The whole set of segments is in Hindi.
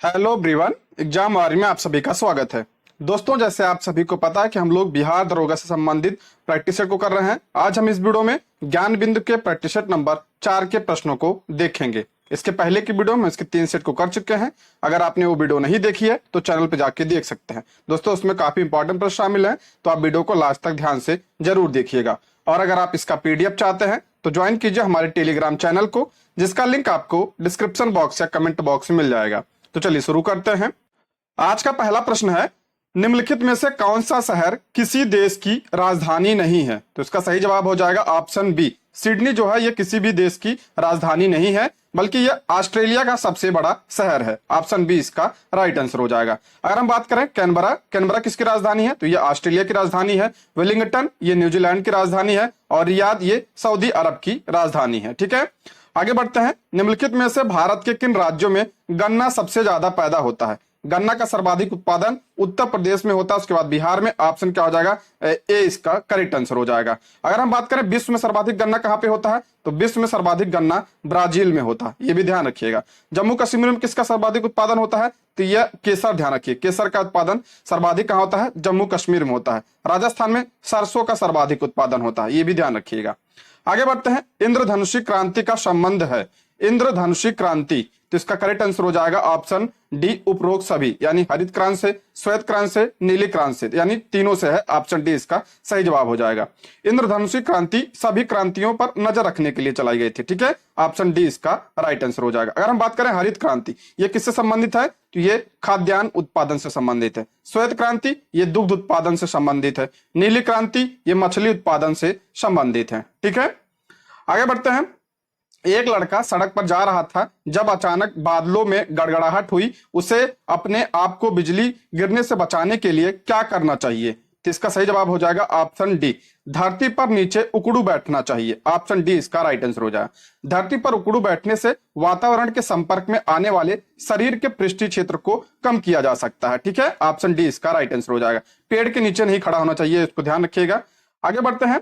हेलो एवरीवन, एग्जाम वारी में आप सभी का स्वागत है। दोस्तों, जैसे आप सभी को पता है कि हम लोग बिहार दरोगा से संबंधित प्रैक्टिस सेट को कर रहे हैं। आज हम इस वीडियो में ज्ञान बिंदु के प्रैक्टिस सेट नंबर 4 के प्रश्नों को देखेंगे। इसके पहले की वीडियो में इसके 3 सेट को कर चुके हैं। अगर आपने वो वीडियो नहीं देखी है तो चैनल पे जाके देख सकते हैं। दोस्तों, उसमें काफी इंपॉर्टेंट प्रश्न शामिल है, तो आप वीडियो को लास्ट तक ध्यान से जरूर देखिएगा। और अगर आप इसका पीडीएफ चाहते हैं तो ज्वाइन कीजिए हमारे टेलीग्राम चैनल को, जिसका लिंक आपको डिस्क्रिप्शन बॉक्स या कमेंट बॉक्स में मिल जाएगा। तो चलिए शुरू करते हैं। आज का पहला प्रश्न है, निम्नलिखित में से कौन सा शहर किसी देश की राजधानी नहीं है? तो इसका सही जवाब हो जाएगा ऑप्शन बी, सिडनी जो है ये किसी भी देश की राजधानी नहीं है, बल्कि ये ऑस्ट्रेलिया का सबसे बड़ा शहर है। ऑप्शन बी इसका राइट आंसर हो जाएगा। अगर हम बात करें कैनबरा, कैनबरा किसकी राजधानी है? तो ये ऑस्ट्रेलिया की राजधानी है। वेलिंगटन ये न्यूजीलैंड की राजधानी है। और रियाद ये सऊदी अरब की राजधानी है। ठीक है, आगे बढ़ते हैं। निम्नलिखित में से भारत के किन राज्यों में गन्ना सबसे ज्यादा पैदा होता है? गन्ना का सर्वाधिक उत्पादन उत्तर प्रदेश में होता है, उसके बाद बिहार में। ऑप्शन क्या हो जाएगा? ए इसका करेक्ट आंसर हो जाएगा। अगर हम बात करें विश्व में सर्वाधिक गन्ना कहां पे होता है, तो विश्व में सर्वाधिक गन्ना ब्राजील में होता है, ये भी ध्यान रखिएगा। जम्मू कश्मीर में किसका सर्वाधिक उत्पादन होता है? तो यह केसर, ध्यान रखिए, केसर का उत्पादन सर्वाधिक कहां होता है? जम्मू कश्मीर में होता है। राजस्थान में सरसों का सर्वाधिक उत्पादन होता है, ये भी ध्यान रखिएगा। आगे बढ़ते हैं। इंद्रधनुषी क्रांति का संबंध है, इंद्रधनुषी क्रांति, तो इसका करेक्ट आंसर हो जाएगा ऑप्शन डी, उपरोक्त सभी, यानी हरित क्रांति से, श्वेत क्रांति से, नीली क्रांति से, यानी तीनों से है। ऑप्शन डी इसका सही जवाब हो जाएगा। इंद्रधनुषी क्रांति सभी क्रांतियों पर नजर रखने के लिए चलाई गई थी। ठीक है, ऑप्शन डी इसका राइट आंसर हो जाएगा। अगर हम बात करें हरित क्रांति, ये किससे संबंधित है? तो ये खाद्यान्न उत्पादन से संबंधित है। श्वेत क्रांति ये दुग्ध उत्पादन से संबंधित है। नीली क्रांति ये मछली उत्पादन से संबंधित है। ठीक है, आगे बढ़ते हैं। एक लड़का सड़क पर जा रहा था, जब अचानक बादलों में गड़गड़ाहट हुई। उसे अपने आप को बिजली गिरने से बचाने के लिए क्या करना चाहिए? तो इसका सही जवाब हो जाएगा ऑप्शन डी, धरती पर नीचे उकड़ू बैठना चाहिए। ऑप्शन डी इसका राइट आंसर हो जाएगा। धरती पर उकड़ू बैठने से वातावरण के संपर्क में आने वाले शरीर के पृष्ठीय क्षेत्र को कम किया जा सकता है। ठीक है, ऑप्शन डी इसका राइट आंसर हो जाएगा। पेड़ के नीचे नहीं खड़ा होना चाहिए, इसको ध्यान रखिएगा। आगे बढ़ते हैं।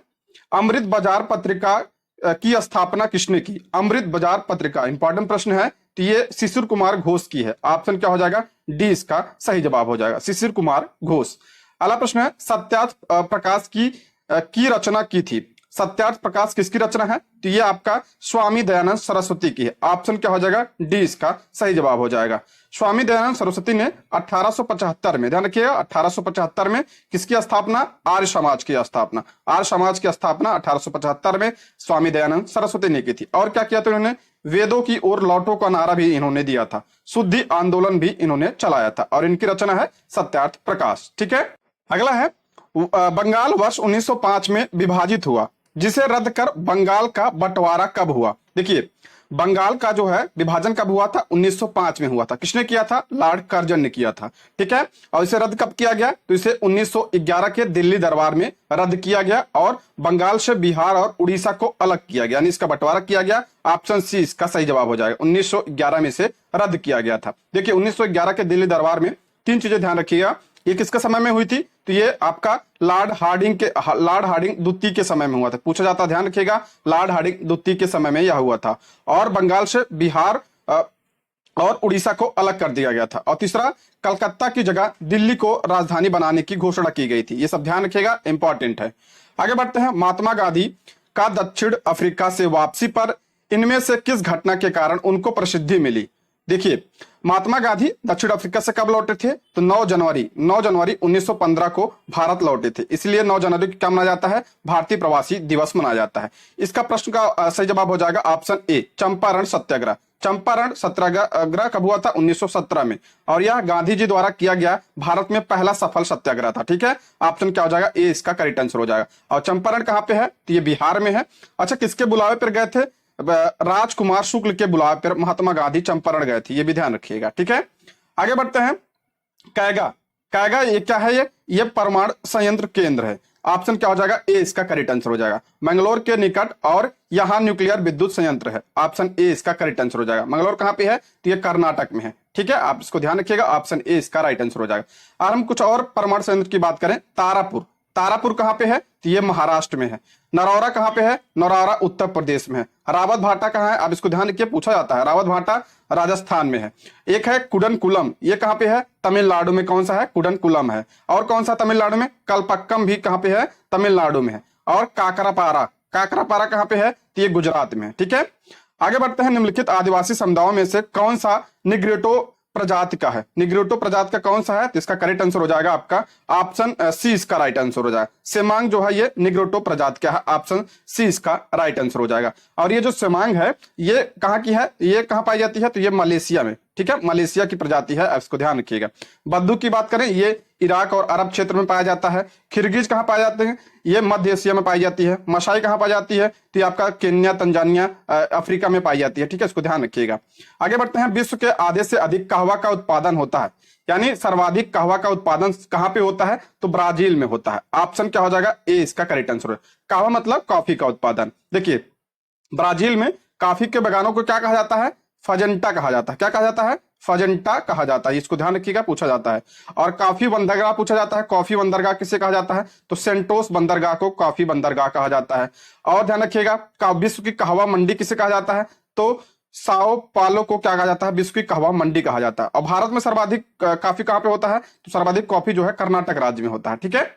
अमृत बाजार पत्रिका की स्थापना किसने की? अमृत बाजार पत्रिका इंपॉर्टेंट प्रश्न है, तो ये शिशिर कुमार घोष की है। ऑप्शन क्या हो जाएगा? डी इसका सही जवाब हो जाएगा, शिशिर कुमार घोष। अगला प्रश्न है, सत्यार्थ प्रकाश की रचना की थी। सत्यार्थ प्रकाश किसकी रचना है? तो ये आपका स्वामी दयानंद सरस्वती की है। ऑप्शन क्या हो जाएगा? डी इसका सही जवाब हो जाएगा। स्वामी दयानंद सरस्वती ने 1875 में, ध्यान रखिएगा, 1875 में किसकी स्थापना? आर्य समाज की स्थापना। आर्य समाज की स्थापना 1875 में स्वामी दयानंद सरस्वती ने की थी। और क्या किया था इन्होंने? वेदों की ओर लौटो का नारा भी इन्होंने दिया था। शुद्धि आंदोलन भी इन्होंने चलाया था। और इनकी रचना है सत्यार्थ प्रकाश। ठीक है, अगला है, बंगाल वर्ष 1905 में विभाजित हुआ, जिसे रद्द कर बंगाल का बंटवारा कब हुआ? देखिए, बंगाल का जो है विभाजन कब हुआ था? 1905 में हुआ था। किसने किया था? लॉर्ड कर्जन ने किया था। ठीक है, और इसे रद्द कब किया गया? तो इसे 1911 के दिल्ली दरबार में रद्द किया गया और बंगाल से बिहार और उड़ीसा को अलग किया गया, यानी इसका बंटवारा किया गया। ऑप्शन सी इसका सही जवाब हो जाएगा। 1911 में से रद्द किया गया था। देखिए, 1911 के दिल्ली दरबार में 3 चीजें ध्यान रखिएगा। ये किसके समय में हुई थी? तो ये आपका लॉर्ड हार्डिंग द्वितीय के समय में हुआ था। पूछा जाता, ध्यान रखिएगा, लॉर्ड हार्डिंग द्वितीय के समय में यह हुआ था। और बंगाल से बिहार और उड़ीसा को अलग कर दिया गया था। और तीसरा, कलकत्ता की जगह दिल्ली को राजधानी बनाने की घोषणा की गई थी। ये सब ध्यान रखिएगा, इंपॉर्टेंट है। आगे बढ़ते हैं। महात्मा गांधी का दक्षिण अफ्रीका से वापसी पर इनमें से किस घटना के कारण उनको प्रसिद्धि मिली? देखिए, महात्मा गांधी दक्षिण अफ्रीका से कब लौटे थे? तो 9 जनवरी 1915 को भारत लौटे थे। इसलिए 9 जनवरी को क्या मनाया जाता है? भारतीय प्रवासी दिवस मनाया जाता है। इसका प्रश्न का सही जवाब हो जाएगा ऑप्शन ए, चंपारण सत्याग्रह। चंपारण सत्याग्रह कब हुआ था? 1917 में। और यह गांधी जी द्वारा किया गया भारत में पहला सफल सत्याग्रह था। ठीक है, ऑप्शन क्या हो जाएगा? ए इसका करेक्ट आंसर हो जाएगा। और चंपारण कहाँ पे है? तो ये बिहार में है। अच्छा, किसके बुलावे पर गए थे? राजकुमार शुक्ल के बुलावे पर महात्मा गांधी चंपारण गए थे, ये भी ध्यान रखिएगा। ठीक है, आगे बढ़ते हैं। कैगा, कैगा ये क्या है? ये परमाणु संयंत्र केंद्र है। ऑप्शन क्या हो जाएगा? ए इसका करेक्ट आंसर हो जाएगा। मंगलोर के निकट और यहाँ न्यूक्लियर विद्युत संयंत्र है। ऑप्शन ए इसका करेक्ट आंसर हो जाएगा। मंगलोर कहाँ पे है? तो ये कर्नाटक में है। ठीक है, आप इसको ध्यान रखिएगा, ऑप्शन ए इसका राइट आंसर हो जाएगा। और हम कुछ और परमाणु संयंत्र की बात करें, तारापुर। तारापुर कहाँ पे है? तो ये महाराष्ट्र में है। नरौरा कहाँ पे है? नरौरा उत्तर प्रदेश में है। रावत भाटा कहाँ है? अब इसको ध्यान रखिए, पूछा जाता है। रावत भाटा राजस्थान में है। एक है कुडनकुलम, ये कहाँ पे है? तमिलनाडु में। कौन सा है? कुडनकुलम है। और कौन सा तमिलनाडु में? कलपक्कम भी कहाँ पे है? तमिलनाडु में है। और काकरापारा, काकरापारा कहाँ पे है? तो ये गुजरात में है। ठीक है, आगे बढ़ते हैं। निम्नलिखित आदिवासी समुदायों में से कौन सा निग्रोटो प्रजाति का है? निग्रोटो प्रजाति का कौन सा है? तो इसका करेक्ट आंसर हो जाएगा आपका ऑप्शन सी, इसका राइट आंसर हो जाएगा। सेमांग जो है ये निग्रोटो प्रजाति का है, ऑप्शन सी इसका राइट आंसर हो जाएगा। और ये जो सेमांग है ये कहाँ की है? ये कहाँ पाई जाती है? तो ये मलेशिया में। ठीक है, मलेशिया की प्रजाति है, इसको ध्यान रखिएगा। बद्दू की बात करें, ये इराक और अरब क्षेत्र में पाया जाता है। खिरगिज कहाँ पाए जाते हैं? ये मध्य एशिया में पाई जाती है। मशाई कहाँ पाई जाती है? तो ये आपका केन्या, तंजानिया, अफ्रीका में पाई जाती है। ठीक है, इसको ध्यान रखिएगा। आगे बढ़ते हैं। विश्व के आधे से अधिक कहवा का उत्पादन होता है, यानी सर्वाधिक कहवा का उत्पादन कहाँ पे होता है? तो ब्राजील में होता है। ऑप्शन क्या हो जाएगा? ए इसका करेक्ट आंसर है। कहवा मतलब कॉफी का उत्पादन। देखिए, ब्राजील में कॉफी के बागानों को क्या कहा जाता है? फजेंटा कहा जाता है। क्या कहा जाता है? फजेंटा कहा जाता है। इसको ध्यान रखिएगा, पूछा जाता है। और कॉफी बंदरगाह पूछा जाता है। कॉफी बंदरगाह किसे कहा जाता है? तो सेंटोस बंदरगाह को कॉफी बंदरगाह कहा जाता है। और ध्यान रखिएगा, विश्व की कहवा मंडी किसे कहा जाता है? तो साओ पालो को क्या कहा जाता है? विश्व की कहवा मंडी कहा जाता है। और भारत में सर्वाधिक कॉफी कहाँ पे होता है? तो सर्वाधिक कॉफी जो है कर्नाटक राज्य में होता है। ठीक है,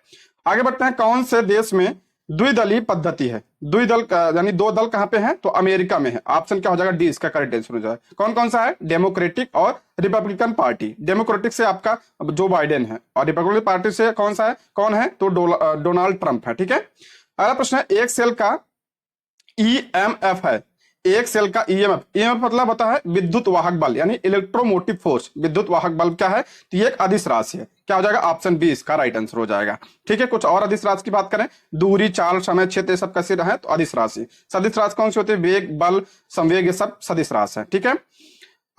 आगे बढ़ते हैं। कौन से देश में द्विदलीय पद्धति है? द्विदल यानी दो दल कहाँ पे हैं? तो अमेरिका में है। ऑप्शन क्या हो जाएगा? डी इसका करेक्ट आंसर हो जाएगा। कौन कौन सा है? डेमोक्रेटिक और रिपब्लिकन पार्टी। डेमोक्रेटिक से आपका जो बाइडेन है, और रिपब्लिकन पार्टी से कौन सा है? कौन है? तो डोनाल्ड ट्रंप है। ठीक है, अगला प्रश्न है। एक सेल का ईएमएफ है। एक सेल का ईएमएफ, ईएमएफ मतलब होता है विद्युत वाहक बल, यानी इलेक्ट्रोमोटिव फोर्स। विद्युत वाहक बल क्या है? तो ये एक अदिश राशि है। क्या हो जाएगा? ऑप्शन बी इसका राइट आंसर हो जाएगा। ठीक है, कुछ और अदिश राशि की बात करें, दूरी, चाल, समय, क्षेत्र, ये सब कैसे रहे? तो अदिश राशि। सदिश राशि कौन सी होती है? वेग, बल, संवेग, ये सब सदिश राशि है। ठीक है,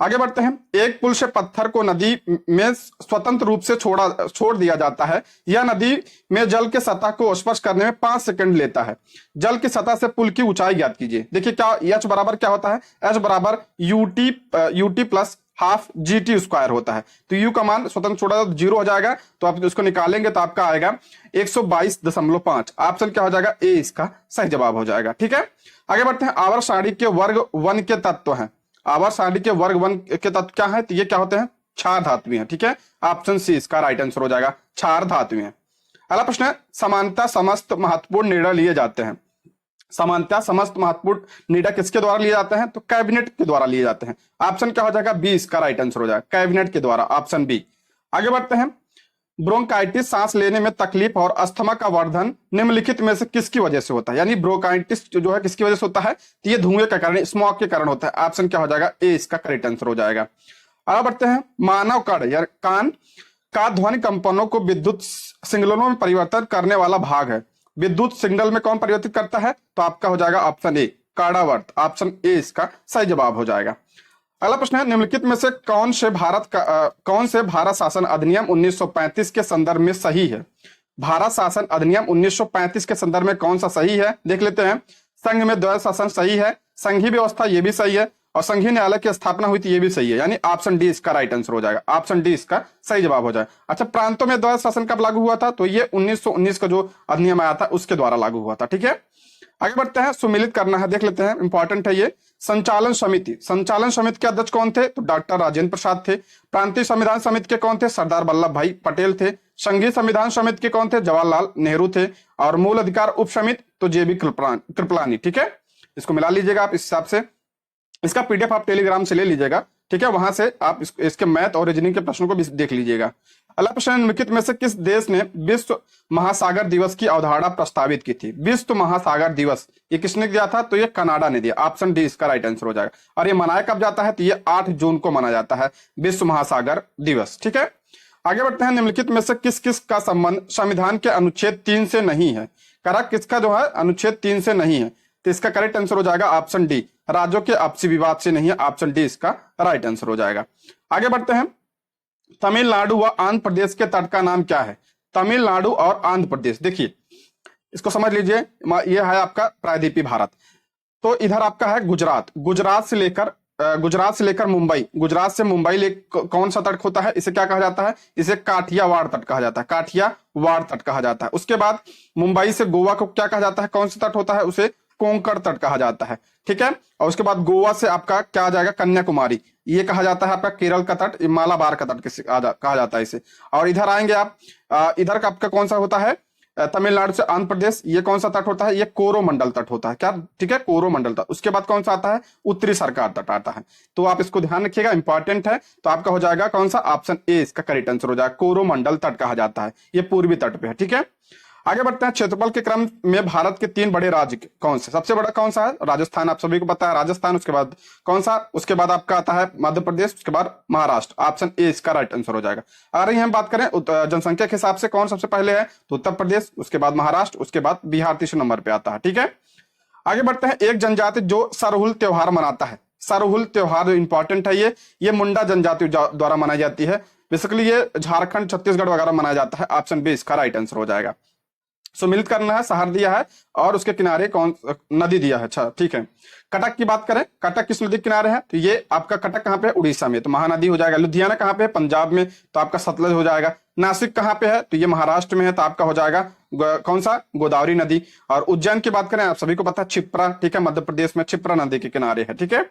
आगे बढ़ते हैं। एक पुल से पत्थर को नदी में स्वतंत्र रूप से छोड़ दिया जाता है। यह नदी में जल के सतह को स्पर्श करने में 5 सेकंड लेता है। जल की सतह से पुल की ऊंचाई ज्ञात कीजिए। देखिए, क्या एच बराबर क्या होता है? एच बराबर UT plus half GT square होता है। तो यू का मान स्वतंत्र छोड़ा तो 0 हो जाएगा, तो आप इसको निकालेंगे तो आपका आएगा 122.5। ऑप्शन क्या हो जाएगा? ए इसका सही जवाब हो जाएगा। ठीक है, आगे बढ़ते हैं। आवर्त सारणी के वर्ग 1 के तत्व हैं। आवर्त सारणी के वर्ग 1 के तत्व क्या है? तो ये क्या होते हैं? क्षार धातुएं हैं। ठीक है, ऑप्शन सी इसका राइट आंसर हो जाएगा, क्षार धातुएं हैं। अगला प्रश्न है। समानता समस्त महत्वपूर्ण निर्णय लिए जाते हैं। समानता समस्त महत्वपूर्ण निर्णय किसके द्वारा लिए जाते हैं? तो कैबिनेट के द्वारा लिए जाते हैं। ऑप्शन क्या हो जाएगा? बी इसका राइट आंसर हो जाएगा, कैबिनेट के द्वारा, ऑप्शन बी। आगे बढ़ते हैं। ब्रोंकाइटिस सांस लेने में तकलीफ और अस्थमा का वर्धन निम्नलिखित में से किसकी वजह से होता है? यानी ब्रोंकाइटिस जो है किसकी वजह से होता है? तो ये धुएं के कारण, स्मोक के कारण होता है। ऑप्शन क्या हो जाएगा? ए इसका करेक्ट आंसर हो जाएगा। आगे बढ़ते हैं। मानव कण या कान का ध्वनि कंपनों को विद्युत सिग्नलों में परिवर्तन करने वाला भाग है। विद्युत सिग्नल में कौन परिवर्तित करता है? तो आपका हो जाएगा ऑप्शन ए, कार्डावर्त। ऑप्शन ए इसका सही जवाब हो जाएगा। अगला प्रश्न है। निम्नलिखित में से कौन से भारत शासन अधिनियम 1935 के संदर्भ में सही है? भारत शासन अधिनियम 1935 के संदर्भ में कौन सा सही है? देख लेते हैं। संघ में द्वैध शासन सही है, संघीय व्यवस्था ये भी सही है, और संघीय न्यायालय की स्थापना हुई थी ये भी सही है, यानी ऑप्शन डी इसका राइट आंसर हो जाएगा। ऑप्शन डी इसका सही जवाब हो जाएगा। अच्छा, प्रांतों में द्वैध शासन कब लागू हुआ था? तो ये 1919 का जो अधिनियम आया था उसके द्वारा लागू हुआ था। ठीक है, आगे बढ़ते हैं। सुमिलित करना है, देख लेते हैं, इंपॉर्टेंट है ये। संचालन समिति के अध्यक्ष कौन थे? तो डॉक्टर राजेंद्र प्रसाद थे। प्रांतीय संविधान समिति के कौन थे? सरदार वल्लभ भाई पटेल थे। संघीय संविधान समिति के कौन थे? जवाहरलाल नेहरू थे। और मूल अधिकार उप समिति तो JB कृपलानी। ठीक है, इसको मिला लीजिएगा आप इस हिसाब से। इसका PDF आप टेलीग्राम से ले लीजिएगा। ठीक है, वहां से आप इसके मैथ और रीजनिंग के प्रश्नों को भी देख लीजिएगा। अगला प्रश्न, निम्नलिखित में से किस देश ने विश्व महासागर दिवस की अवधारणा प्रस्तावित की थी? विश्व महासागर दिवस ये किसने दिया था? तो ये कनाडा ने दिया। ऑप्शन डी इसका राइट आंसर हो जाएगा। और ये मनाया कब जाता है? तो ये 8 जून को मनाया जाता है, विश्व महासागर दिवस। ठीक है, आगे बढ़ते हैं। निम्नलिखित में से किस किस का संबंध संविधान के अनुच्छेद 3 से नहीं है? करा किसका जो है अनुच्छेद 3 से नहीं है? तो इसका करेक्ट आंसर हो जाएगा ऑप्शन डी, राज्यों के आपसी विवाद से नहीं है। ऑप्शन डी इसका राइट आंसर हो जाएगा। आगे बढ़ते हैं। तमिलनाडु व आंध्र प्रदेश के तट का नाम क्या है? तमिलनाडु और आंध्र प्रदेश, देखिए इसको समझ लीजिए, यह है आपका प्रायद्वीपीय भारत। तो इधर आपका है गुजरात, गुजरात से लेकर गुजरात से लेकर मुंबई, गुजरात से मुंबई ले कौन सा तट होता है, इसे क्या कहा जाता है, इसे काठियावाड़ तट कहा जाता है, काठियावाड़ तट कहा जाता है। उसके बाद मुंबई से गोवा को क्या कहा जाता है, कौन सा तट होता है, उसे कोंकण तट कहा जाता है, ठीक है। और उसके बाद गोवा से आपका क्या आ जाएगा, कन्याकुमारी, ये कहा जाता है आपका केरल का तट, मालाबार का तट कहा जाता है इसे। और इधर आएंगे आप, इधर का आपका कौन सा होता है, तमिलनाडु से आंध्र प्रदेश, ये कौन सा तट होता है, ये कोरोमंडल तट होता है, क्या, ठीक है, कोरोमंडल तट। उसके बाद कौन सा आता है, उत्तरी सरकार तट आता है। तो आप इसको ध्यान रखिएगा, इंपॉर्टेंट है। तो आपका हो जाएगा कौन सा, ऑप्शन ए इसका करेक्ट आंसर हो जाएगा, कोरोमंडल तट कहा जाता है, ये पूर्वी तट पे है, ठीक है। आगे बढ़ते हैं, क्षेत्रफल के क्रम में भारत के 3 बड़े राज्य कौन से, सबसे बड़ा कौन सा है, राजस्थान, आप सभी को पता है राजस्थान। उसके बाद कौन सा, उसके बाद आपका आता है मध्य प्रदेश, उसके बाद महाराष्ट्र, ऑप्शन ए इसका राइट आंसर हो जाएगा। अगर हम बात करें जनसंख्या के हिसाब से कौन सबसे पहले है, तो उत्तर प्रदेश, उसके बाद महाराष्ट्र, उसके बाद बिहार तीसरे नंबर पे आता है, ठीक है। आगे बढ़ते हैं, एक जनजाति जो सरहुल त्योहार मनाता है, सरहुल त्योहार इंपॉर्टेंट है, ये मुंडा जनजाति द्वारा मनाई जाती है। बेसिकली ये झारखंड, छत्तीसगढ़ वगैरह मनाया जाता है, ऑप्शन बी इसका राइट आंसर हो जाएगा। सुमिलित करना है, शहर दिया है और उसके किनारे कौन नदी दिया है, अच्छा ठीक है। कटक की बात करें, कटक किस नदी के किनारे है, तो ये आपका कटक कहाँ पे है, उड़ीसा में, तो महानदी हो जाएगा। लुधियाना कहाँ पे है, पंजाब में, तो आपका सतलज हो जाएगा। नासिक कहाँ पे है, तो ये महाराष्ट्र में है, तो आपका हो जाएगा कौन सा, गोदावरी नदी। और उज्जैन की बात करें, आप सभी को पता है क्षिप्रा, ठीक है, मध्य प्रदेश में क्षिप्रा नदी के किनारे है, ठीक है।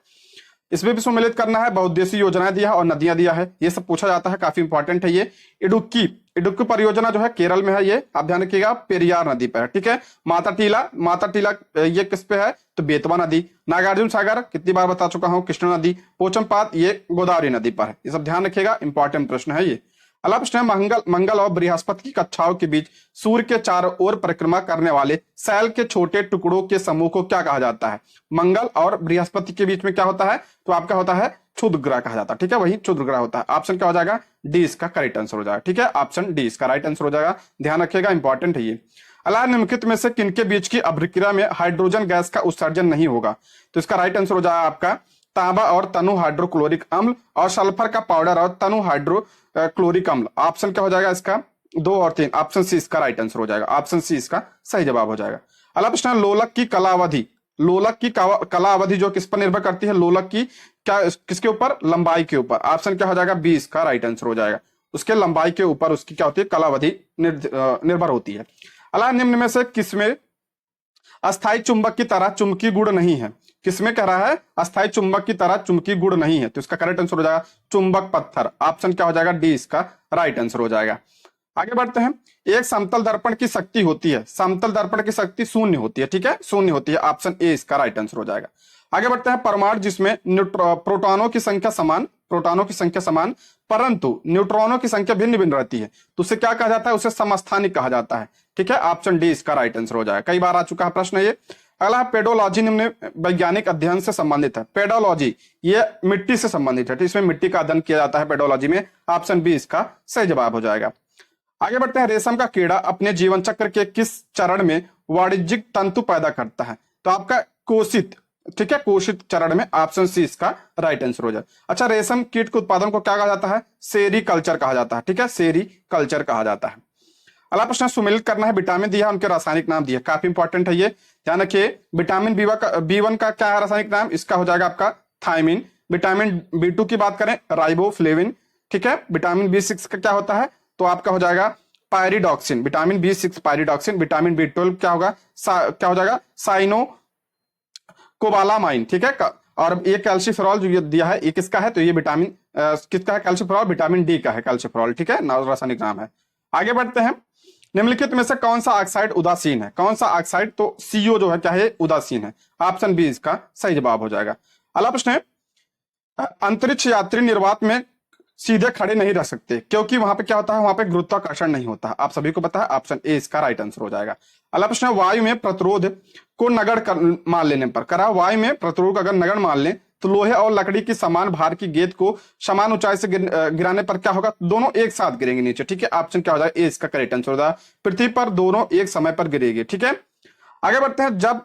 इसमें भी सम्मिलित करना है, बहुउद्देशीय योजनाएं दिया है और नदियां दिया है, ये सब पूछा जाता है, काफी इंपॉर्टेंट है ये। इडुक्की, इडुक्की परियोजना जो है केरल में है, ये आप ध्यान रखिएगा, पेरियार नदी पर है, ठीक है। माता टीला, माता टीला ये किस पे है, तो बेतवा नदी। नागार्जुन सागर कितनी बार बता चुका हूं, कृष्णा नदी। पोचमपात ये गोदावरी नदी पर है, ये सब ध्यान रखिएगा, इंपॉर्टेंट प्रश्न है ये। अगला प्रश्न है, मंगल और बृहस्पति की कक्षाओं के बीच सूर्य के चारों ओर परिक्रमा करने वाले सैल के छोटे टुकड़ों के समूह को क्या कहा जाता है। मंगल और बृहस्पति के बीच में क्या होता है, तो आपका होता है क्षुद्र ग्रह कहा जाता है, ठीक है, वही क्षुद्र ग्रह होता है। ऑप्शन क्या हो जाएगा, डी इसका करेक्ट आंसर हो जाएगा, ठीक है, ऑप्शन डी इसका राइट आंसर हो जाएगा, ध्यान रखिएगा, इंपॉर्टेंट है ये। अला निम्नलिखित में से किनके बीच की अभिक्रिया में हाइड्रोजन गैस का उत्सर्जन नहीं होगा, तो इसका राइट आंसर हो जाएगा आपका तांबा और तनु हाइड्रोक्लोरिक अम्ल और सल्फर का पाउडर और तनु हाइड्रो क्लोरिक अम्ल। ऑप्शन क्या हो जाएगा इसका, 2 और 3, ऑप्शन सी इसका राइट आंसर हो जाएगा, ऑप्शन सी इसका सही जवाब हो जाएगा। अगला प्रश्न, लोलक की कला अवधि, लोलक की कला अवधि जो किस पर निर्भर करती है, लोलक की क्या किसके ऊपर, लंबाई के ऊपर। ऑप्शन क्या हो जाएगा, 20 का राइट आंसर हो जाएगा, उसके लंबाई के ऊपर उसकी क्या होती है, कला अवधि निर्भर होती है। अगला, निम्न में से किसमें अस्थायी चुंबक की तरह चुंबकीय गुण नहीं है, किसमें कह रहा है, अस्थायी चुंबक की तरह चुंबकीय गुण नहीं है, तो इसका करेक्ट आंसर हो जाएगा चुंबक पत्थर। ऑप्शन क्या हो जाएगा, डी इसका राइट आंसर हो जाएगा। आगे बढ़ते हैं, एक समतल दर्पण की शक्ति होती है, समतल दर्पण की शक्ति 0 होती है, ठीक है, 0 होती है, ऑप्शन ए इसका राइट आंसर हो जाएगा। आगे बढ़ते हैं, परमाणु जिसमें प्रोटॉनों की संख्या समान, प्रोटॉनों की संख्या समान परंतु न्यूट्रॉनों की संख्या भिन्न भिन्न रहती है, तो उसे क्या कहा जाता है, उसे समस्थानिक कहा जाता है, ठीक है, ऑप्शन डी इसका राइट आंसर हो जाएगा। कई बार आ चुका है प्रश्न ये। अगला, पेडोलॉजी निम्न वैज्ञानिक अध्ययन से संबंधित है, पेडोलॉजी ये मिट्टी से संबंधित है, तो इसमें मिट्टी का अध्ययन किया जाता है पेडोलॉजी में, ऑप्शन बी इसका सही जवाब हो जाएगा। आगे बढ़ते हैं, रेशम का कीड़ा अपने जीवन चक्र के किस चरण में वाणिज्यिक तंतु पैदा करता है, तो आपका कोशित, ठीक है, कोशित चरण में, ऑप्शन सी इसका राइट आंसर हो जाए। अच्छा, रेशम कीट के उत्पादन को क्या कहा जाता है, सेरीकल्चर कहा जाता है, ठीक है, सेरीकल्चर कहा जाता है। अगला प्रश्न, सुमेलित करना है, विटामिन दिया, उनके रासायनिक नाम दिया, काफी इंपॉर्टेंट है ये, ध्यान रखिए। विटामिन B1 का क्या है रासायनिक नाम, इसका हो जाएगा आपका थायमिन। विटामिन B2 की बात करें, राइबोफ्लेविन, ठीक है। विटामिन B6 का क्या होता है, तो आपका हो जाएगा pyridoxine, vitamin B6 pyridoxine. Vitamin B12 क्या होगा, क्या हो जाएगा, साइनो कोबालामाइन, ठीक है। और ये कैल्शिफेरॉल जो ये दिया है, ये किसका है, तो ये विटामिन किसका है, कैल्शिफेरॉल, विटामिन डी का है कैल्शिफेरॉल, ठीक है, रासायनिक नाम है। आगे बढ़ते हैं, निम्नलिखित में से कौन सा ऑक्साइड उदासीन है, कौन सा ऑक्साइड, तो CO जो है क्या है, उदासीन है, ऑप्शन बी इसका सही जवाब हो जाएगा। अगला प्रश्न है, अंतरिक्ष यात्री निर्वात में सीधे खड़े नहीं रह सकते क्योंकि वहां पे क्या होता है, वहां पे गुरुत्वाकर्षण नहीं होता, आप सभी को पता है, ऑप्शन ए इसका राइट आंसर हो जाएगा। अगला प्रश्न है, वायु में प्रतिरोध को नगण्य मान लेने पर, करा वायु में प्रतिरोध को अगर नगण्य मान लें तो लोहे और लकड़ी की समान भार की गेंद को समान ऊंचाई से गिराने पर क्या होगा, दोनों एक साथ गिरेंगे नीचे, ठीक है, ऑप्शन क्या हो जाएगा, ए इसका करेक्ट आंसर हो जाएगा, पृथ्वी पर दोनों एक समय पर गिरेगी, ठीक है। आगे बढ़ते हैं, जब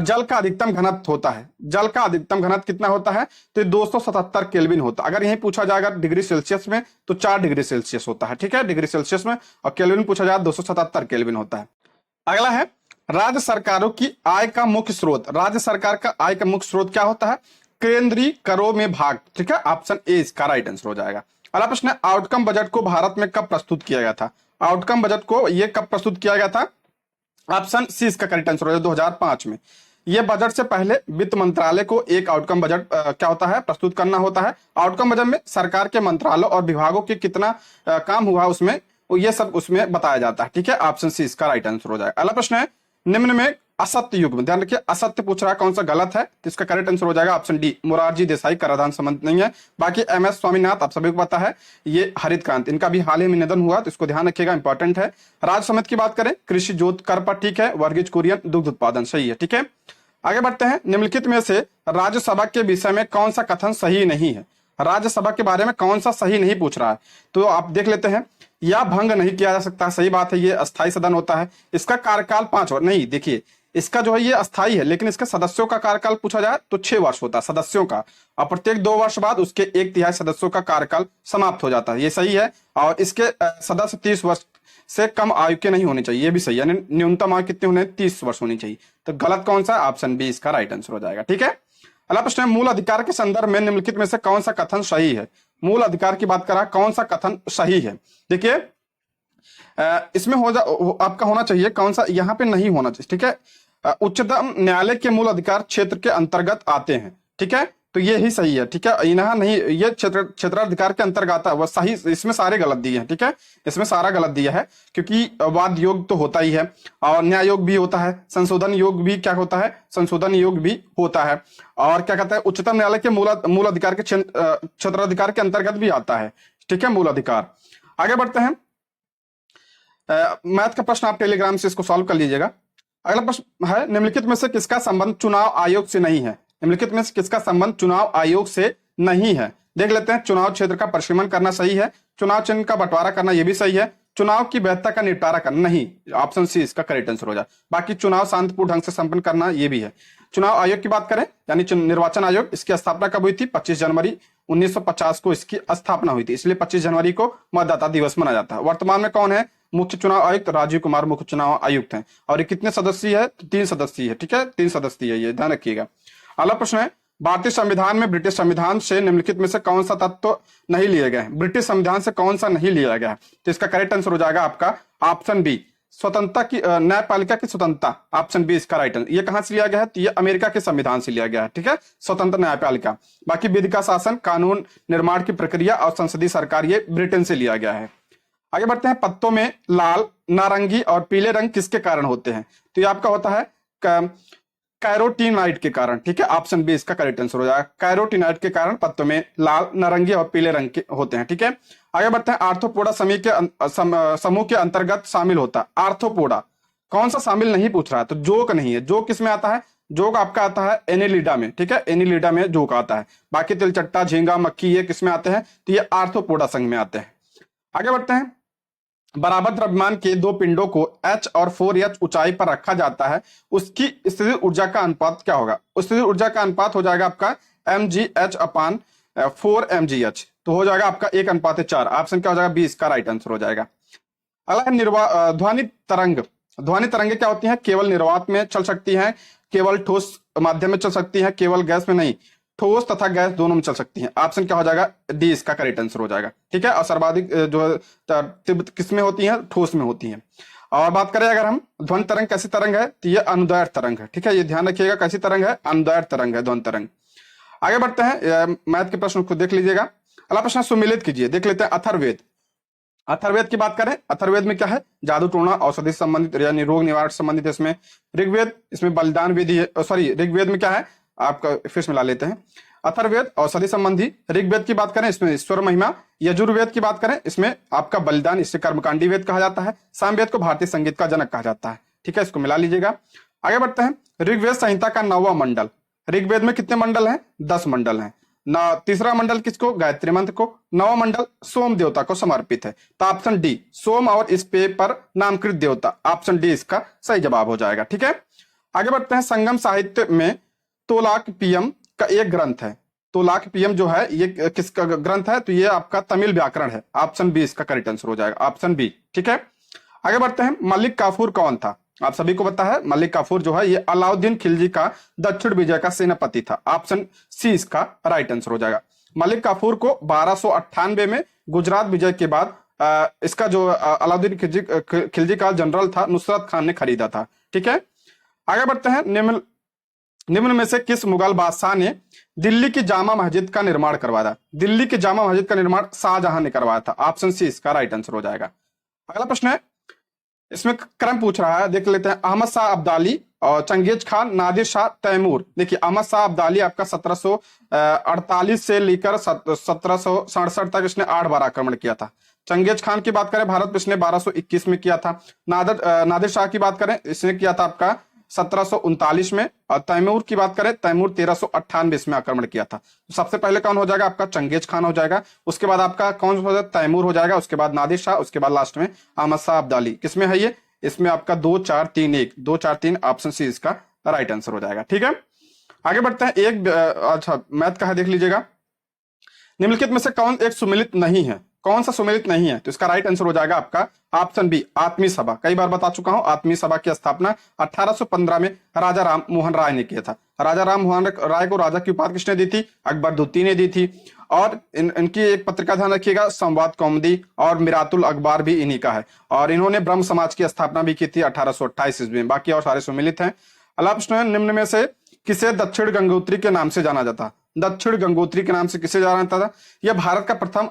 जल का अधिकतम घनत्व होता है, जल का अधिकतम घनत्व कितना होता है, तो 277 केल्विन होता है। अगर यही पूछा जाएगा डिग्री सेल्सियस में तो 4 डिग्री सेल्सियस होता है, ठीक है, डिग्री सेल्सियस में, और केल्विन पूछा जाए 277 केल्विन होता है। अगला है, राज्य सरकारों की आय का मुख्य स्रोत, राज्य सरकार का आय का मुख्य स्रोत क्या होता है, केंद्रीय करों में भाग, ठीक है, ऑप्शन ए इसका राइट आंसर हो जाएगा। अगला प्रश्न है, आउटकम बजट को भारत में कब प्रस्तुत किया गया था? आउटकम बजट को ये कब प्रस्तुत किया गया था? ऑप्शन सी इसका करेक्ट आंसर हो जाएगा 2005 में। ये बजट से पहले वित्त मंत्रालय को एक आउटकम बजट क्या होता है, प्रस्तुत करना होता है। आउटकम बजट में सरकार के मंत्रालयों और विभागों के कितना काम हुआ उसमें, ये सब उसमें बताया जाता है, ठीक है। ऑप्शन सी इसका राइट आंसर हो जाएगा। अगला प्रश्न है, निम्न में असत्य युग में, ध्यान रखिए असत्य पूछ रहा है, कौन सा गलत है, तो इसका करेक्ट आंसर हो जाएगा ऑप्शन डी, मोरारजी देसाई कराधान संबंधित नहीं है। बाकी एम एस स्वामीनाथ आप सभी को पता है, ये हरित क्रांति, इनका भी हाल ही में निधन हुआ, तो इसको ध्यान रखिएगा, इंपॉर्टेंट है। राज्य समिति की बात करें, कृषि जोत कर पर ठीक है, वर्गीज कुरियन दुग्ध उत्पादन सही है, ठीक है। आगे बढ़ते हैं, निम्नलिखित में से राज्यसभा के विषय में कौन सा कथन सही नहीं है? राज्यसभा के बारे में कौन सा सही नहीं पूछ रहा है, तो आप देख लेते हैं। या भंग नहीं किया जा सकता, सही बात है, ये अस्थायी सदन होता है। इसका कार्यकाल 5 वर्ष नहीं, देखिए इसका जो है ये अस्थायी है, लेकिन इसके सदस्यों का कार्यकाल पूछा जाए तो 6 वर्ष होता है सदस्यों का, और प्रत्येक 2 वर्ष बाद उसके 1/3 सदस्यों का कार्यकाल समाप्त हो जाता है, ये सही है। और इसके सदस्य 30 वर्ष से कम आयु के नहीं होने चाहिए, ये भी सही है, यानी न्यूनतम आयु कितनी होने, 30 वर्ष होनी चाहिए। तो गलत कौन सा? ऑप्शन बी इसका राइट आंसर हो जाएगा, ठीक है। अगला प्रश्न है, मूल अधिकार के संदर्भ में निम्नलिखित में से कौन सा कथन सही है? मूल अधिकार की बात करा, कौन सा कथन सही है? देखिए इसमें आपका होना चाहिए कौन सा, यहाँ पे नहीं होना चाहिए, ठीक है। उच्चतम न्यायालय के मूल अधिकार क्षेत्र के अंतर्गत आते हैं, ठीक है, तो ये ही सही है, ठीक है। यहाँ नहीं, ये क्षेत्राधिकार के अंतर्गत आता है, वह सही, इसमें सारे गलत दिए हैं, ठीक है, इसमें सारा गलत दिया है, क्योंकि वाद योग तो होता ही है, और न्याय योग भी होता है, संशोधन योग भी क्या होता है, संशोधन योग भी होता है, और क्या कहता है, उच्चतम न्यायालय के मूल अधिकार के क्षेत्राधिकार के अंतर्गत भी आता है, ठीक है, मूल अधिकार। आगे बढ़ते हैं, मैथ का प्रश्न आप टेलीग्राम से इसको सॉल्व कर लीजिएगा। अगला प्रश्न है, निम्नलिखित में से किसका संबंध चुनाव आयोग से नहीं है? निम्नलिखित में से किसका संबंध चुनाव आयोग से नहीं है? देख लेते हैं। चुनाव क्षेत्र का परिसीमन करना सही है, चुनाव चिन्ह का बंटवारा करना ये भी सही है, चुनाव की वैधता का निपटारा करना नहीं, ऑप्शन सी इसका करेक्ट आंसर हो जाए। बाकी चुनाव शांतिपूर्ण ढंग से संपन्न करना ये भी है। चुनाव आयोग की बात करें, यानी निर्वाचन आयोग, इसकी स्थापना कब हुई थी? 25 जनवरी 1950 को इसकी स्थापना हुई थी, इसलिए 25 जनवरी को मतदाता दिवस मनाया जाता है। वर्तमान में कौन है मुख्य चुनाव आयुक्त? राजीव कुमार मुख्य चुनाव आयुक्त हैं, और ये कितने सदस्यीय है? 3 सदस्यीय है, ठीक है, 3 सदस्यीय है, ये ध्यान रखिएगा। अगला प्रश्न है, भारतीय संविधान में ब्रिटिश संविधान से निम्नलिखित में से कौन सा तत्व नहीं लिए गए? ब्रिटिश संविधान से कौन सा नहीं लिया गया है? तो इसका करेक्ट आंसर हो जाएगा आपका ऑप्शन बी, स्वतंत्रता की, न्यायपालिका की स्वतंत्रता, ऑप्शन बी इसका राइट आंसर। ये कहां से लिया गया है? तो ये अमेरिका के संविधान से लिया गया है, ठीक है, स्वतंत्र न्यायपालिका। बाकी विधि का शासन, कानून निर्माण की प्रक्रिया और संसदीय सरकार, ये ब्रिटेन से लिया गया है। आगे बढ़ते हैं, पत्तों में लाल, नारंगी और पीले रंग किसके कारण होते हैं? तो ये आपका होता है कैरोटीनॉइड के कारण, ठीक है, ऑप्शन बी इसका करेक्ट आंसर हो जाएगा। कैरोटीनॉइड के कारण पत्तों में लाल, नारंगी और पीले रंग के होते हैं, ठीक है। आगे बढ़ते हैं, आर्थ्रोपोडा समूह के अंतर्गत शामिल होता है। आर्थ्रोपोडा कौन सा शामिल नहीं पूछ रहा है, तो जोक नहीं है। जोक किसमें आता है? जोक आपका आता है एनिलिडा में, ठीक है, एनिलिडा में जोक आता है। बाकी तिलचट्टा, झींगा, मक्खी, ये किसमें आते हैं? तो ये आर्थ्रोपोडा संघ में आते हैं। आगे बढ़ते हैं, बराबर द्रव्यमान के 2 पिंडों को H और 4H ऊंचाई पर रखा जाता है, उसकी स्थितिज ऊर्जा का अनुपात क्या होगा? स्थितिज ऊर्जा का अनुपात हो जाएगा आपका mgh/4mgh, तो हो जाएगा आपका 1:4। ऑप्शन क्या हो जाएगा? बी इसका राइट आंसर हो जाएगा। अगला ध्वनि तरंग। ध्वनि तरंगे क्या होती हैं? केवल निर्वात में चल सकती हैं, केवल ठोस माध्यम में चल सकती हैं, केवल गैस में नहीं, ठोस तथा गैस दोनों में चल सकती हैं। ऑप्शन क्या हो जाएगा? डी इसका करेक्ट आंसर हो जाएगा, ठीक है। और सर्वाधिक जो तीव्र किसमें होती हैं? ठोस में होती हैं। और बात करें अगर हम, ध्वनि तरंग कैसी तरंग है? तो ये अनुदैर्घ्य तरंग है, ठीक है, ये ध्यान रखिएगा, कैसी तरंग है? अनुदैर्घ्य तरंग है ध्वनि तरंग। आगे बढ़ते हैं, मैथ के प्रश्न को देख लीजिएगा। अगला प्रश्न सुमिलित कीजिए, देख लेते हैं। अथर्ववेद। अथर्ववेद की बात करें, अथर्ववेद में क्या है? जादू टोना, औषधि संबंधित यानी रोग निवारण संबंधित है इसमें। ऋग्वेद, इसमें बलिदान विधि है, सॉरी ऋग्वेद में क्या है आपका, फिर से मिला लेते हैं। अथर्ववेद औषधि संबंधी। ऋग्वेद की बात करें, इसमें ईश्वर महिमा। यजुर्वेद की बात करें, इसमें आपका बलिदान, इससे कर्मकांडी वेद कहा जाता है। सामवेद को भारतीय संगीत का जनक कहा जाता है, ठीक है, इसको मिला लीजिएगा। आगे बढ़ते हैं, ऋग्वेद संहिता का 9वां मंडल। ऋग्वेद में कितने मंडल हैं? 10 मंडल हैं। तीसरा मंडल किसको? गायत्री मंत्र को। 9वां मंडल सोम देवता को समर्पित है, तो ऑप्शन डी, सोम और इस पे पर नामकृत देवता, ऑप्शन डी इसका सही जवाब हो जाएगा, ठीक है। आगे बढ़ते हैं, संगम साहित्य में तोलाकपियम का एक ग्रंथ है। तोलाकपियम जो है ये किसका ग्रंथ है? तो ये आपका तमिल व्याकरण है, ऑप्शन बी इसका करेक्ट आंसर हो जाएगा, ऑप्शन बी, ठीक है। आगे बढ़ते हैं, मलिक काफूर कौन था? आप सभी को पता है मलिक काफूर जो है ये अलाउद्दीन खिलजी का दक्षिण विजय का सेनापति था। ऑप्शन सी इसका राइट आंसर हो जाएगा। मलिक काफूर को 1298 में गुजरात विजय के बाद इसका जो अलाउद्दीन खिलजी का जनरल था नुसरत खान ने खरीदा था। ठीक है, आगे बढ़ते हैं। निम्न में से किस मुगल बादशाह ने दिल्ली की जामा मस्जिद का निर्माण करवाया? दिल्ली की जामा मस्जिद का निर्माण शाहजहां ने करवाया था। ऑप्शन सी इसका राइट आंसर हो जाएगा। अगला प्रश्न है, इसमें क्रम पूछ रहा है, देख लेते हैं। अहमद शाह अब्दाली और चंगेज खान, नादिर शाह, तैमूर। देखिए अहमद शाह अब्दाली आपका 1748 से लेकर 1767 तक इसने 8 बार आक्रमण किया था। चंगेज खान की बात करें भारत में इसने 1221 में किया था। नादिर शाह की बात करें इसने किया था आपका 1739 में। और तैमूर की बात करें तैमूर 1398 में आक्रमण किया था। तो सबसे पहले कौन हो जाएगा? आपका चंगेज खान हो जाएगा, उसके बाद आपका कौन हो जाएगा? तैमूर हो जाएगा, उसके बाद नादिर शाह, उसके बाद लास्ट में अहमद शाह अब्दाली। किसमें है ये? इसमें आपका 2 4 3 1 2 4 3 ऑप्शन सी इसका राइट आंसर हो जाएगा। ठीक है, आगे बढ़ते हैं। अच्छा मैथ का है, देख लीजिएगा। निम्नलिखित में से कौन एक सुमेलित नहीं है? कौन सा सुमेलित नहीं है? तो इसका राइट आंसर हो जाएगा आपका ऑप्शन बी आत्मीय सभा। कई बार बता चुका हूं, आत्मीय सभा की स्थापना 1815 में राजा राम मोहन राय ने किया था। राजा राम मोहन राय को राजा की उपाधि किसने दी थी? अकबर द्वितीय ने दी थी। और इनकी एक पत्रिका ध्यान रखिएगा, संवाद कौमुदी, और मिरातुल अखबार भी इन्हीं का है। और इन्होंने ब्रह्म समाज की स्थापना भी की थी 1828 ईस्वी में। बाकी और सारे सुमेलित हैं। अगला प्रश्न है, निम्न में से किसे दक्षिण गंगोत्री के नाम से जाना जाता? दक्षिण गंगोत्री के नाम से किसे जाना जाता था? यह भारत का प्रथम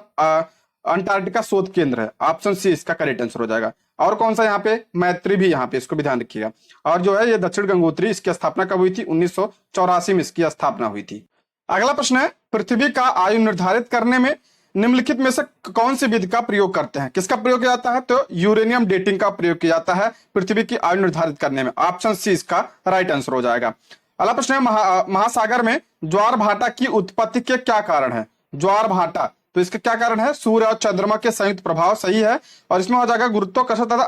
अंटार्कटिका शोध केंद्र है। ऑप्शन सी इसका करेक्ट आंसर हो जाएगा। और कौन सा यहाँ पे? मैत्री भी यहाँ पे, इसको भी ध्यान रखिएगा। और जो है ये दक्षिण गंगोत्री, इसकी स्थापना कब हुई थी? 1984 में इसकी स्थापना हुई थी। अगला प्रश्न है, पृथ्वी का आयु निर्धारित करने में निम्नलिखित में से कौन सी विधि का प्रयोग करते हैं? किसका प्रयोग किया जाता है? तो यूरेनियम डेटिंग का प्रयोग किया जाता है पृथ्वी की आयु निर्धारित करने में। ऑप्शन सी इसका राइट आंसर हो जाएगा। अगला प्रश्न है, महासागर में ज्वार भाटा की उत्पत्ति के क्या कारण है? ज्वार भाटा, तो इसका क्या कारण है? सूर्य और चंद्रमा के संयुक्त प्रभाव, सही है। और इसमें हो जाएगा गुरुत्वाकर्षण तथा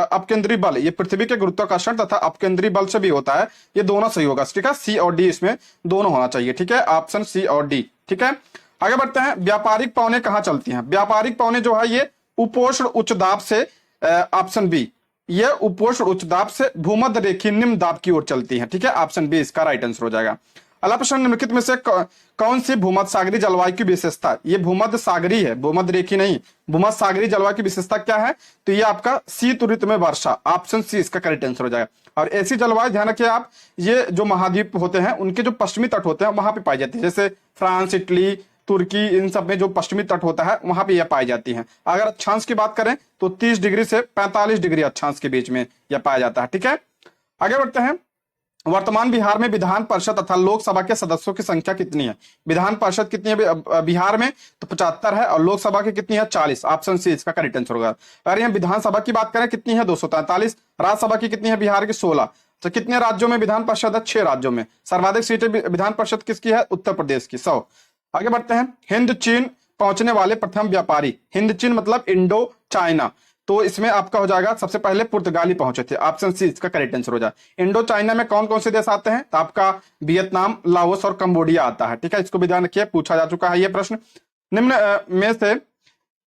अपकेंद्रीय बल। ये पृथ्वी के गुरुत्वाकर्षण तथा अपकेंद्रीय बल से भी होता है। ये दोनों सही होगा। ठीक है, सी और डी इसमें दोनों होना चाहिए। ठीक है, ऑप्शन सी और डी। ठीक है, आगे बढ़ते हैं। व्यापारिक पवनें कहाँ चलती हैं? व्यापारिक पवनें जो है ये उपोष्ण उच्च दाब से, ऑप्शन बी, ये उपोष्ण उच्च दाब से भूमध्य रेखीय निम्न दाब की ओर चलती हैं। ठीक है, ऑप्शन बी इसका राइट आंसर हो जाएगा। अगला प्रश्न, निम्नलिखित में से कौन सी भूमध्य सागरीय जलवायु की विशेषता? ये भूमध्य सागरीय है, भूमध्य रेखीय नहीं। भूमध्य सागरीय जलवायु की विशेषता क्या है? तो ये आपका शीत ऋतु में वर्षा। ऑप्शन सी इसका करेक्ट आंसर हो जाएगा। और ऐसी जलवायु ध्यान रखिए आप, ये जो महाद्वीप होते हैं उनके जो पश्चिमी तट होते हैं वहां पे पाई जाती है। जैसे फ्रांस, इटली, तुर्की, इन सब में जो पश्चिमी तट होता है वहां पे यह पाई जाती है। अगर अक्षांश की बात करें तो 30 डिग्री से 45 डिग्री अक्षांश के बीच में यह पाया जाता है। ठीक है, आगे बढ़ते हैं। वर्तमान बिहार में विधान परिषद तथा लोकसभा के सदस्यों की संख्या कितनी है? विधान परिषद कितनी है बिहार में? तो 75 है। और लोकसभा की कितनी है? 40। ऑप्शन सी इसका करेक्ट आंसर होगा। अगर यहाँ विधानसभा की बात करें कितनी है? 243। राज्यसभा की कितनी है बिहार की? 16। तो कितने राज्यों में विधान परिषद है? 6 राज्यों में। सर्वाधिक सीटें विधान परिषद किसकी है? उत्तर प्रदेश की, 100। आगे बढ़ते हैं। हिंद चीन पहुंचने वाले प्रथम व्यापारी, हिंद चीन मतलब इंडो चाइना, तो इसमें आपका हो जाएगा सबसे पहले पुर्तगाली पहुंचे थे। ऑप्शन सी इसका करेक्ट आंसर हो जाए। इंडो चाइना में कौन कौन से देश आते हैं? तो आपका वियतनाम, लाओस और कंबोडिया आता है। ठीक है, इसको भी ध्यान रखिए, पूछा जा चुका है ये प्रश्न। निम्न में से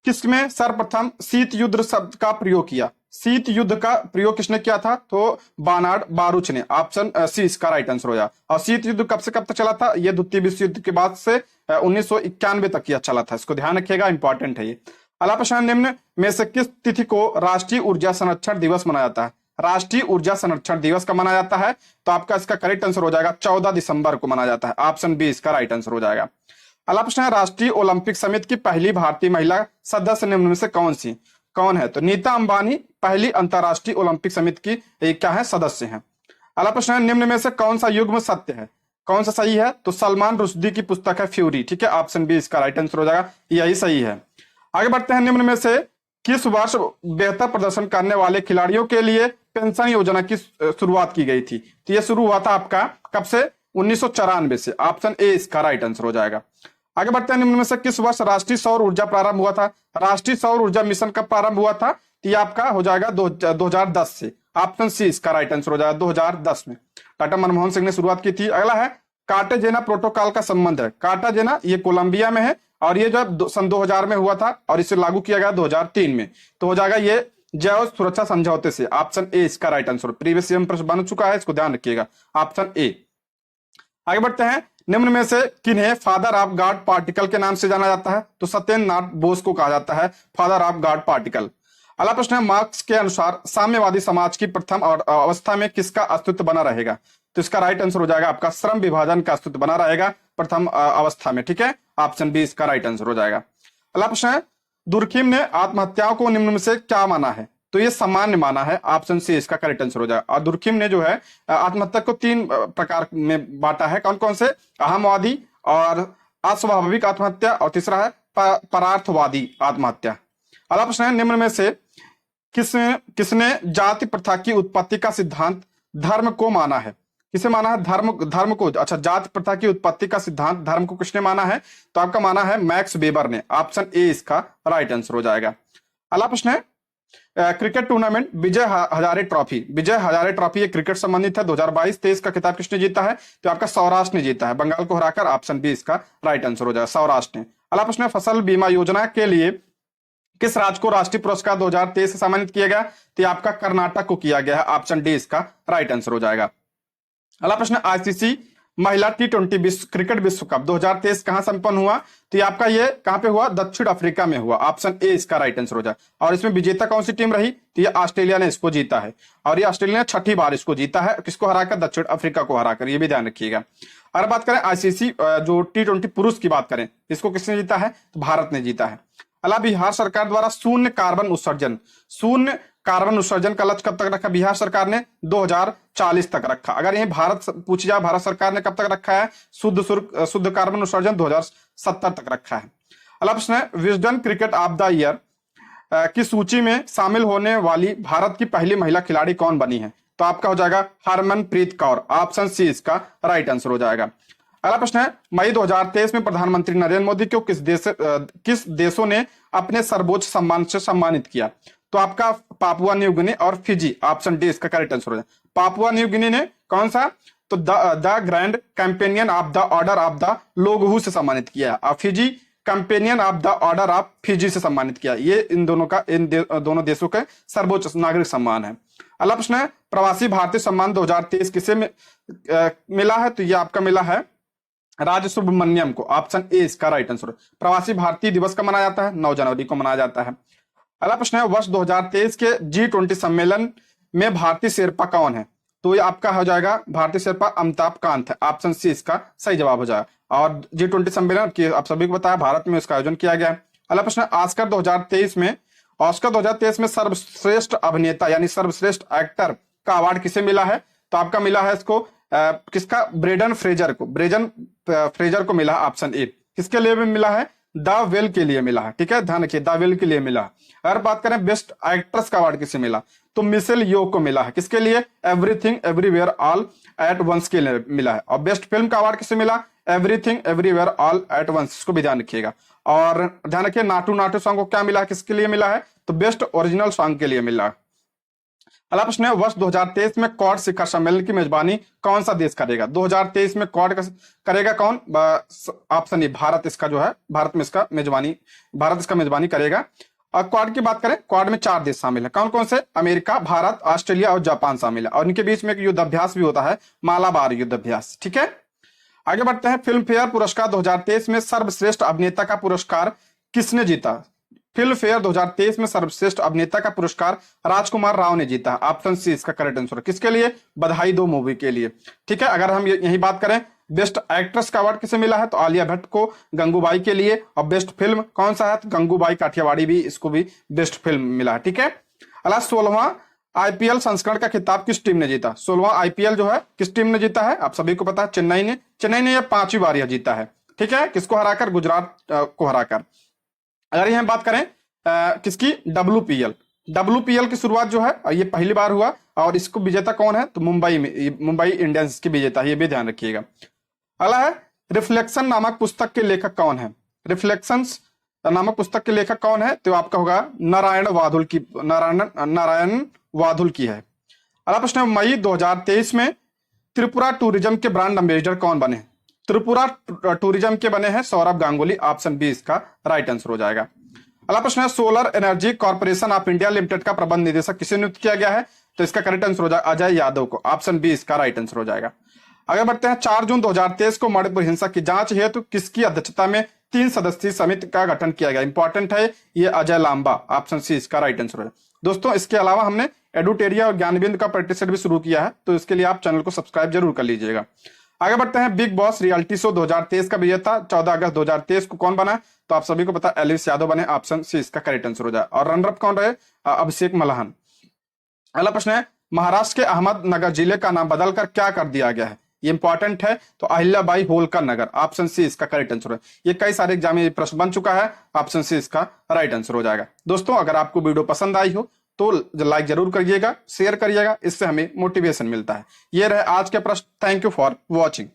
किसमें सर्वप्रथम शीत युद्ध शब्द का प्रयोग किया? शीत युद्ध का प्रयोग किसने किया था? तो बार्नार्ड बारूच ने। ऑप्शन सी इसका राइट आंसर हो जाए। और शीत युद्ध कब से कब तक चला था? ये द्वितीय विश्व युद्ध के बाद से 1991 तक यह चला था। इसको ध्यान रखिएगा, इंपॉर्टेंट है ये। अगला प्रश्न, निम्न में से किस तिथि को राष्ट्रीय ऊर्जा संरक्षण दिवस मनाया जाता है? राष्ट्रीय ऊर्जा संरक्षण दिवस कब मनाया जाता है? तो आपका इसका करेक्ट आंसर हो जाएगा 14 दिसंबर को मनाया जाता है। ऑप्शन बी इसका राइट आंसर हो जाएगा। अगला प्रश्न है, राष्ट्रीय ओलंपिक समिति की पहली भारतीय महिला सदस्य निम्न में से कौन है? तो नीता अंबानी पहली अंतरराष्ट्रीय ओलंपिक समिति की क्या है? सदस्य हैं। अगला प्रश्न है, निम्न में से कौन सा युग्म सत्य है? कौन सा सही है? तो सलमान रुश्दी की पुस्तक है फ्यूरी। ठीक है, ऑप्शन बी इसका राइट आंसर हो जाएगा, यही सही है। आगे बढ़ते हैं। निम्न में से किस वर्ष बेहतर प्रदर्शन करने वाले खिलाड़ियों के लिए पेंशन योजना की शुरुआत की गई थी? तो यह शुरू हुआ था आपका कब से? 1994 से। ऑप्शन ए इसका राइट आंसर हो जाएगा। आगे बढ़ते हैं। निम्न में से किस वर्ष राष्ट्रीय सौर ऊर्जा प्रारंभ हुआ था? राष्ट्रीय सौर ऊर्जा मिशन कब प्रारंभ हुआ था? तो यह आपका हो जाएगा 2010 से। ऑप्शन सी इसका राइट आंसर हो जाएगा, 2010 में टाटा मनमोहन सिंह ने शुरुआत की थी। अगला है, कार्टाजेना प्रोटोकॉल का संबंध है। कार्टाजेना ये कोलंबिया में है और ये जो सन 2000 में हुआ था और इसे लागू किया गया 2003 में। तो हो जाएगा ये जैव सुरक्षा समझौते से। ऑप्शन ए इसका राइट आंसर। प्रीवियस ईयर में प्रश्न बन चुका है, इसको ध्यान रखिएगा, ऑप्शन ए। आगे बढ़ते हैं, निम्न में से किन्हें फादर ऑफ गॉड पार्टिकल के नाम से जाना जाता है? तो सत्येंद्र नाथ बोस को कहा जाता है फादर ऑफ गॉड पार्टिकल। अगला प्रश्न है, मार्क्स के अनुसार साम्यवादी समाज की प्रथम और अवस्था में किसका अस्तित्व बना रहेगा? तो इसका राइट आंसर हो जाएगा आपका श्रम विभाजन का अस्तित्व बना रहेगा प्रथम अवस्था में, ठीक है, ऑप्शन बी इसका राइट आंसर हो जाएगा। अगला प्रश्न है, दुर्खिम ने आत्महत्याओं को निम्न में से क्या माना है? तो ये सामान्य माना है, ऑप्शन सी इसका करेक्ट आंसर हो जाएगा। और दुर्खिम ने जो है आत्महत्या को तीन प्रकार में बांटा है, कौन कौन से? अहमवादी और अस्वाभाविक आत्महत्या, और तीसरा है परार्थवादी आत्महत्या। अगला प्रश्न है, निम्न में से किसने जाति प्रथा की उत्पत्ति का सिद्धांत धर्म को माना है? किसे माना है? धर्म को। अच्छा, जाति प्रथा की उत्पत्ति का सिद्धांत धर्म को किसने माना है? तो आपका माना है मैक्स वेबर ने, ऑप्शन ए इसका राइट आंसर हो जाएगा। अगला प्रश्न है, cricket tournament Vijay Hazare trophy. Vijay Hazare trophy ये क्रिकेट संबंधित है, 2022-23 का खिताब किसने जीता है? तो आपका सौराष्ट्र ने जीता है, बंगाल को हराकर, ऑप्शन बी इसका राइट आंसर हो जाएगा, सौराष्ट्र ने। अगला प्रश्न है, फसल बीमा योजना के लिए किस राज्य को राष्ट्रीय पुरस्कार 2023 से सम्मानित किया गया? तो आपका कर्नाटक को किया गया है, ऑप्शन डी इसका राइट आंसर हो जाएगा। अगला प्रश्न, आईसीसी महिला T20 क्रिकेट विश्व कप 2023 कहां संपन्न हुआ? तो आपका ये कहां पे हुआ? दक्षिण अफ्रीका में हुआ, ऑप्शन ए इसका राइट आंसर हो जाए। और इसमें विजेता कौन सी टीम रही? तो ये ऑस्ट्रेलिया ने इसको जीता है, और ये ऑस्ट्रेलिया ने छठी बार इसको जीता है, किसको हराकर? दक्षिण अफ्रीका को हराकर, ये भी ध्यान रखिएगा। अगर बात करें आईसीसी जो T20 पुरुष की बात करें, इसको किसने जीता है? तो भारत ने जीता है। अला बिहार सरकार द्वारा शून्य कार्बन उत्सर्जन का लक्ष्य कब तक रखा बिहार सरकार ने? 2040 तक रखा। अगर यही भारत पूछी जाए, भारत सरकार ने कब तक रखा है शुद्ध कार्बन उत्सर्जन? 2070 तक रखा है। अगला प्रश्न है, Wisden cricket of the year की सूची में शामिल होने वाली भारत की पहली महिला खिलाड़ी कौन बनी है? तो आपका हो जाएगा हरमनप्रीत कौर, ऑप्शन सी इसका राइट आंसर हो जाएगा। अगला प्रश्न है, मई 2023 में प्रधानमंत्री नरेंद्र मोदी को किस देशों ने अपने सर्वोच्च सम्मान से सम्मानित किया? तो आपका पापुआ न्यू गिनी और फिजी, ऑप्शन डी इसका करेक्ट आंसर हो जाए। पापुआ न्यू गिनी ने कौन सा? तो the Grand Companion of the Order of the Logohu से सम्मानित किया, और Fiji Companion of the Order of Fiji से सम्मानित किया। ये इन दोनों देशों के सर्वोच्च नागरिक सम्मान है। अगला प्रश्न है, प्रवासी भारतीय सम्मान 2023 किसे मिला है? तो ये आपका मिला है राज सुब्रमण्यम को, ऑप्शन ए इसका राइट आंसर। प्रवासी भारतीय दिवस का मनाया जाता है 9 जनवरी को मनाया जाता है। अगला प्रश्न है, वर्ष 2023 के G20 सम्मेलन में भारतीय शेरपा कौन है? तो ये आपका हो जाएगा भारतीय शेरपा अमिताभ कांत है, ऑप्शन सी इसका सही जवाब हो जाएगा। और G20 सम्मेलन की आप सभी को बताया भारत में इसका आयोजन किया गया है। अगला प्रश्न है, ऑस्कर 2023 में सर्वश्रेष्ठ अभिनेता यानी सर्वश्रेष्ठ एक्टर का अवार्ड किसे मिला है? तो आपका मिला है इसको किसका? ब्रेंडन फ्रेजर को मिला, ऑप्शन ए। किसके लिए भी मिला है? द वेल के लिए मिला है, ठीक है, ध्यान रखिए, द वेल के लिए मिला। अगर बात करें बेस्ट एक्ट्रेस का अवार्ड किसे मिला? तो मिशेल यो को मिला है, किसके लिए? Everything Everywhere All at Once के लिए मिला है। और बेस्ट फिल्म का अवार्ड किसे मिला? Everything Everywhere All at Once, इसको भी ध्यान रखिएगा। और ध्यान रखिए, नाटू नाटू सॉन्ग को क्या मिला है, किसके लिए मिला है? तो बेस्ट ओरिजिनल सॉन्ग के लिए मिला। अगला प्रश्न है, वर्ष 2023 में क्वाड शिखर सम्मेलन की मेजबानी कौन सा देश करेगा? 2023 में क्वाड करेगा कौन? ऑप्शन ए भारत इसका जो है, भारत इसका मेजबानी करेगा। और क्वाड की बात करें, क्वाड में 4 देश शामिल है, कौन कौन से? अमेरिका, भारत, ऑस्ट्रेलिया और जापान शामिल है। और इनके बीच में एक युद्धाभ्यास भी होता है, मालाबार युद्धाभ्यास, ठीक है। आगे बढ़ते हैं, फिल्म फेयर पुरस्कार 2023 में सर्वश्रेष्ठ अभिनेता का पुरस्कार किसने जीता? फिल्म फेयर 2023 में सर्वश्रेष्ठ अभिनेता का पुरस्कार राजकुमार राव ने जीता, ऑप्शन सी इसका करेक्ट आंसर। किसके लिए? बधाई दो मूवी के लिए, ठीक है। अगर हम यही बात करें, बेस्ट एक्ट्रेस का अवार्ड किसे मिला है? तो आलिया भट्ट को गंगूबाई के लिए। और बेस्ट फिल्म कौन सा है? तो गंगूबाई काठियावाड़ी भी, इसको भी बेस्ट फिल्म मिला है, ठीक है। अगला 16वां आईपीएल संस्करण का खिताब किस टीम ने जीता? 16वां आईपीएल जो है किस टीम ने जीता है? आप सभी को पता है, चेन्नई ने यह 5वीं बार यह जीता है, ठीक है। किसको हराकर? गुजरात को हराकर। अगर यह बात करें किसकी? डब्ल्यूपीएल की शुरुआत जो है ये पहली बार हुआ, और इसको विजेता कौन है? तो मुंबई इंडियंस की विजेता है, ये भी ध्यान रखिएगा। अगला है, रिफ्लेक्शन नामक पुस्तक के लेखक कौन है? रिफ्लेक्शंस नामक पुस्तक के लेखक कौन है? तो आपका होगा नारायण वाधुल की है। अगला प्रश्न है, मई 2023 में त्रिपुरा टूरिज्म के ब्रांड एम्बेसडर कौन बने? त्रिपुरा टूरिज्म के बने हैं सौरभ गांगुली, ऑप्शन बी इसका राइट आंसर हो जाएगा। अगला प्रश्न है, solar energy corporation of India limited का प्रबंध निदेशक किसे नियुक्त किया गया है? तो इसका करेक्ट आंसर हो जाएगा अजय यादव को। ऑप्शन बी इसका राइट आंसर हो जाएगा। आगे बढ़ते हैं, 4 जून 2023 को मणिपुर हिंसा की जांच हेतु किसकी अध्यक्षता में 3 सदस्यीय समिति का गठन किया गया? इंपॉर्टेंट है ये, अजय लांबा। ऑप्शन सी इसका राइट आंसर है। दोस्तों इसके अलावा हमने एडुटेरिया और ज्ञानबिंद का प्रैक्टिस सेट भी शुरू किया है, तो इसके लिए आप चैनल को सब्सक्राइब जरूर कर लीजिएगा। आगे बढ़ते हैं, बिग बॉस रियलिटी शो 2023 का विजेता 14 अगस्त 2023 को कौन बना? तो आप सभी को पता है एलिस यादव बने। ऑप्शन सी इसका करेक्ट आंसर हो जाए। और रनर अप कौन रहे? अभिषेक मल्हन। अगला प्रश्न है, महाराष्ट्र के अहमदनगर जिले का नाम बदलकर क्या कर दिया गया है? ये इंपॉर्टेंट है, तो अहिल्याबाई होलकर नगर। ऑप्शन सी इसका करेक्ट आंसर है। ये कई सारे एग्जाम में प्रश्न बन चुका है। ऑप्शन सी इसका राइट आंसर हो जाएगा। दोस्तों अगर आपको वीडियो पसंद आई हो तो लाइक जरूर करिएगा, शेयर करिएगा, इससे हमें मोटिवेशन मिलता है। ये रहे आज के प्रश्न। Thank you for watching.